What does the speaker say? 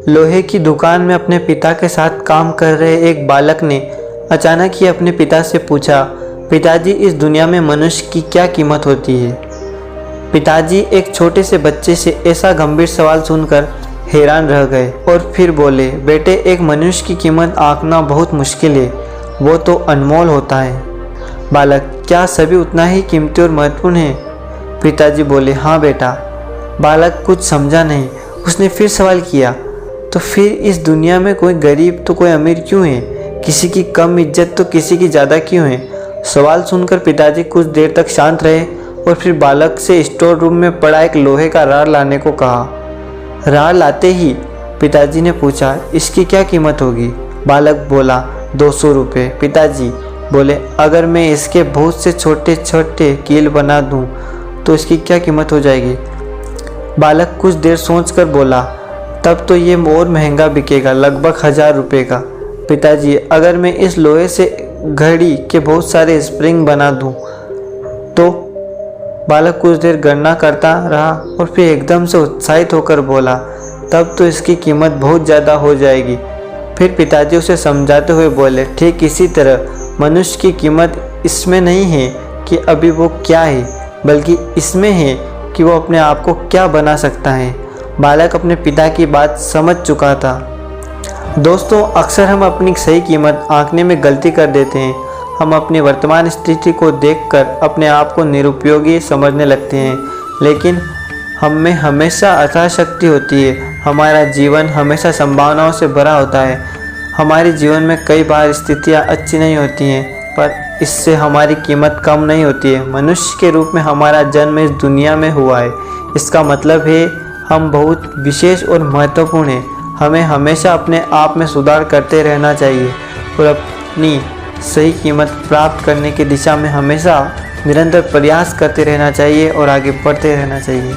लोहे की दुकान में अपने पिता के साथ काम कर रहे एक बालक ने अचानक ही अपने पिता से पूछा, पिताजी, इस दुनिया में मनुष्य की क्या कीमत होती है? पिताजी एक छोटे से बच्चे से ऐसा गंभीर सवाल सुनकर हैरान रह गए और फिर बोले, बेटे, एक मनुष्य की कीमत आंकना बहुत मुश्किल है, वो तो अनमोल होता है। बालक, क्या सभी उतना ही कीमती और महत्वपूर्ण है? पिताजी बोले, हाँ बेटा। बालक कुछ समझा नहीं। उसने फिर सवाल किया, तो फिर इस दुनिया में कोई गरीब तो कोई अमीर क्यों है? किसी की कम इज्जत तो किसी की ज़्यादा क्यों है? सवाल सुनकर पिताजी कुछ देर तक शांत रहे और फिर बालक से स्टोर रूम में पड़ा एक लोहे का राड लाने को कहा। राड लाते ही पिताजी ने पूछा, इसकी क्या कीमत होगी? बालक बोला, 200 रुपये। पिताजी बोले, अगर मैं इसके बहुत से छोटे छोटे कील बना दूं तो इसकी क्या कीमत हो जाएगी? बालक कुछ देर सोचकर बोला, तब तो ये और महंगा बिकेगा, लगभग 1000 रुपये का। पिताजी, अगर मैं इस लोहे से घड़ी के बहुत सारे स्प्रिंग बना दूं तो? बालक कुछ देर गणना करता रहा और फिर एकदम से उत्साहित होकर बोला, तब तो इसकी कीमत बहुत ज़्यादा हो जाएगी। फिर पिताजी उसे समझाते हुए बोले, ठीक इसी तरह मनुष्य की कीमत इसमें नहीं है कि अभी वो क्या है, बल्कि इसमें है कि वो अपने आप को क्या बना सकता है। बालक अपने पिता की बात समझ चुका था। दोस्तों, अक्सर हम अपनी सही कीमत आंकने में गलती कर देते हैं। हम अपनी वर्तमान स्थिति को देखकर अपने आप को निरुपयोगी समझने लगते हैं, लेकिन हम में हमेशा अथाह शक्ति होती है। हमारा जीवन हमेशा संभावनाओं से भरा होता है। हमारे जीवन में कई बार स्थितियाँ अच्छी नहीं होती हैं, पर इससे हमारी कीमत कम नहीं होती है। मनुष्य के रूप में हमारा जन्म इस दुनिया में हुआ है, इसका मतलब है हम बहुत विशेष और महत्वपूर्ण हैं। हमें हमेशा अपने आप में सुधार करते रहना चाहिए और अपनी सही कीमत प्राप्त करने की दिशा में हमेशा निरंतर प्रयास करते रहना चाहिए और आगे बढ़ते रहना चाहिए।